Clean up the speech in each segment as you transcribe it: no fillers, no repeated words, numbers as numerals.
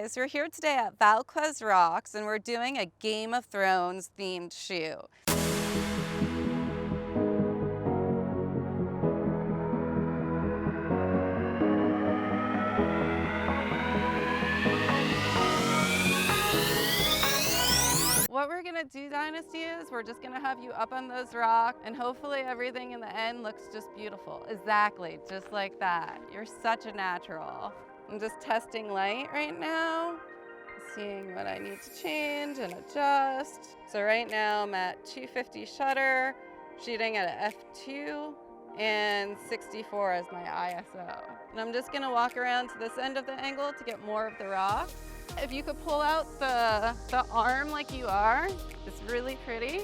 So we're here today at Valquez Rocks and we're doing a Game of Thrones themed shoe. What we're gonna do, Dynasty, is we're just gonna have you up on those rocks and hopefully everything in the end looks just beautiful. Exactly, just like that. You're such a natural. I'm just testing light right now, seeing what I need to change and adjust. So right now I'm at 250 shutter, shooting at a f2 and 64 as my ISO. And I'm just gonna walk around to this end of the angle to get more of the rock. If you could pull out the arm like you are, it's really pretty.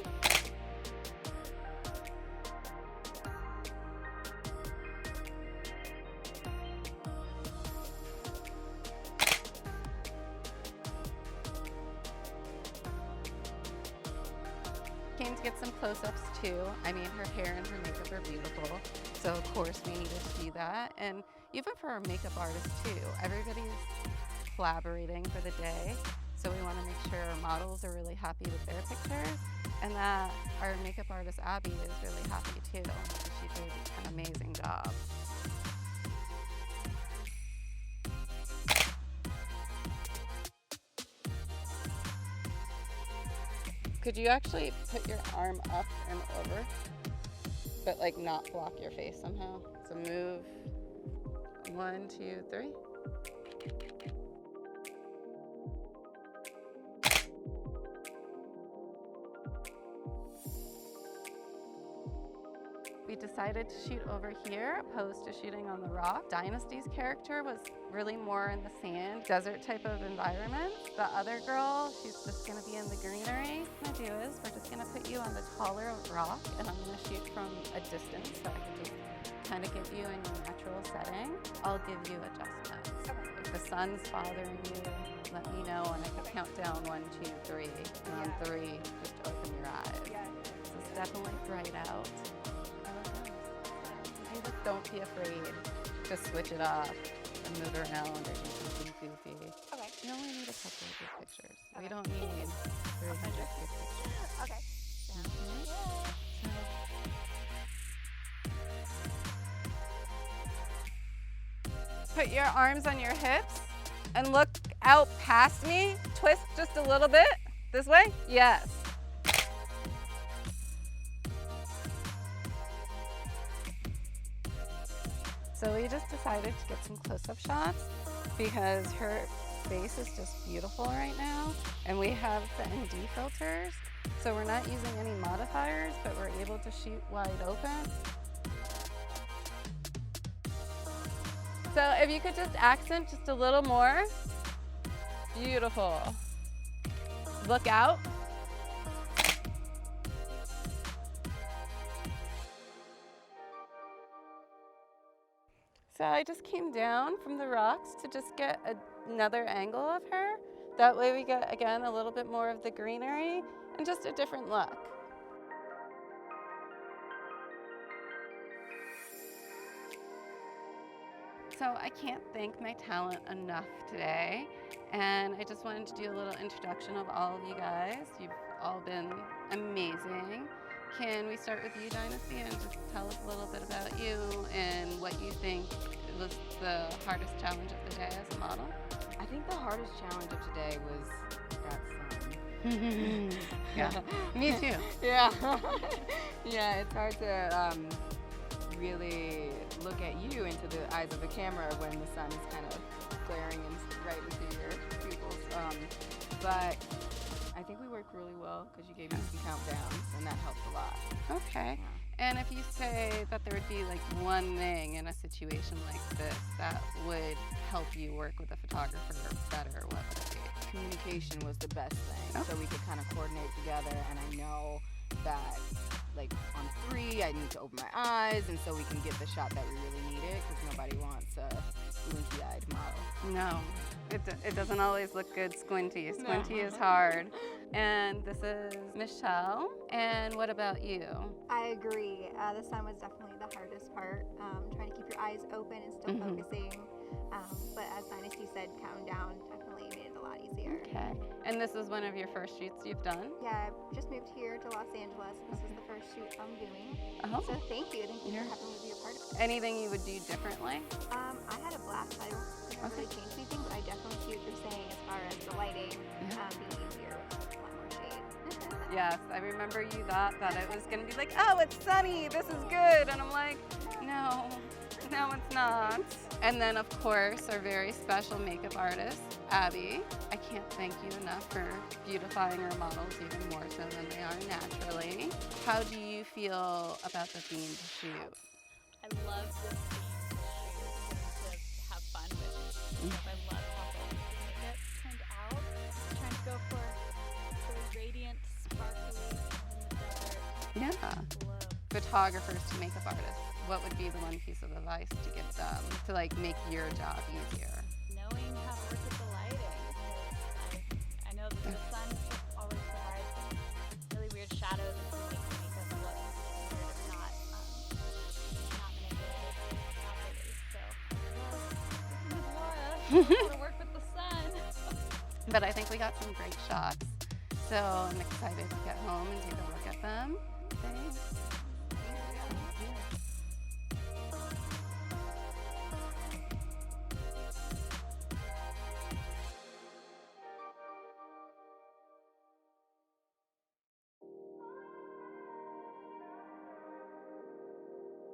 Came to get some close-ups too. I mean, her hair and her makeup are beautiful, so of course we needed to do that. And even for our makeup artist too, everybody's collaborating for the day, so we want to make sure our models are really happy with their pictures, and that our makeup artist Abby is really happy too. She did an amazing job. Could you actually put your arm up and over, but like not block your face somehow? So move 1, 2, 3. We decided to shoot over here opposed to shooting on the rock. Dynasty's character was really more in the sand, desert type of environment. The other girl, she's just gonna be in the greenery. What I'm gonna do is we're just gonna put you on the taller rock and I'm gonna shoot from a distance so I can just kind of get you in your natural setting. I'll give you adjustments. If the sun's bothering you, let me know and I can count down 1, 2, 3. And on 3, just open your eyes. So it's definitely bright out. Don't be afraid. Just switch it off and move around or do something goofy. Okay. You only need a couple of good pictures. Okay. We don't need 300 good pictures. Okay. Put your arms on your hips and look out past me. Twist just a little bit. This way? Yes. So we just decided to get some close-up shots because her face is just beautiful right now. And we have the ND filters, so we're not using any modifiers, but we're able to shoot wide open. So if you could just accent just a little more. Beautiful. Look out. So I just came down from the rocks to just get another angle of her. That way we get, again, a little bit more of the greenery and just a different look. So I can't thank my talent enough today. And I just wanted to do a little introduction of all of you guys. You've all been amazing. Can we start with you, Dynasty, and just tell us a little bit about you and what you think was the hardest challenge of the day as a model? I think the hardest challenge of today was that sun. Yeah, me too. Yeah. Yeah, it's hard to really look at you into the eyes of the camera when the sun is kind of glaring and right into your pupils. But I think we worked really well because you gave me some countdowns and that helped a lot. Okay. Yeah. And if you say that there would be like one thing in a situation like this that would help you work with a photographer better, what would it be? Communication was the best thing, Oh. so we could kind of coordinate together, and I know that like on 3 I need to open my eyes and so we can get the shot that we really needed because nobody wants a squinty-eyed model. No, it doesn't always look good squinty. Squinty No. is hard. And this is Michelle. And what about you? I agree. The sun was definitely the hardest part. Trying to keep your eyes open and still focusing But as Dynasty said, counting down definitely made it a lot easier. Okay. And this is one of your first shoots you've done? Yeah, I just moved here to Los Angeles. This is the first shoot I'm doing. Oh. So thank you. Thank you for having me be a part of it. Anything you would do differently? I had a blast. I don't really change anything, but I definitely see what you're saying as far as the lighting being easier with a lot more shade. Yes, I remember you thought that it was going to be like, oh, it's sunny, this is good. And I'm like, no, it's not. And then, of course, our very special makeup artist, Abby. I can't thank you enough for beautifying our models even more so than they are naturally. How do you feel about the themed shoot? I love this theme to have fun with. I love how the makeup turned out. I'm trying to go for the radiant, sparkly in the desert Yeah. glow. Photographers to makeup artists, what would be the one piece of advice to give them to like make your job easier? Knowing how to work with the lighting. I know that the sun always provides really weird shadows and can make the makeup look weird if not manipulated properly. So I love Laura how to work with the sun. But I think we got some great shots, so I'm excited to get home and take a look at them. Thanks.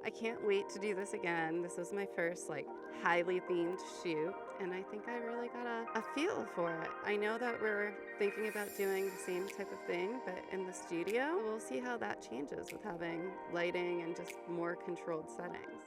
I can't wait to do this again. This was my first like highly themed shoot, and I think I really got a feel for it. I know that we're thinking about doing the same type of thing, but in the studio. We'll see how that changes with having lighting and just more controlled settings.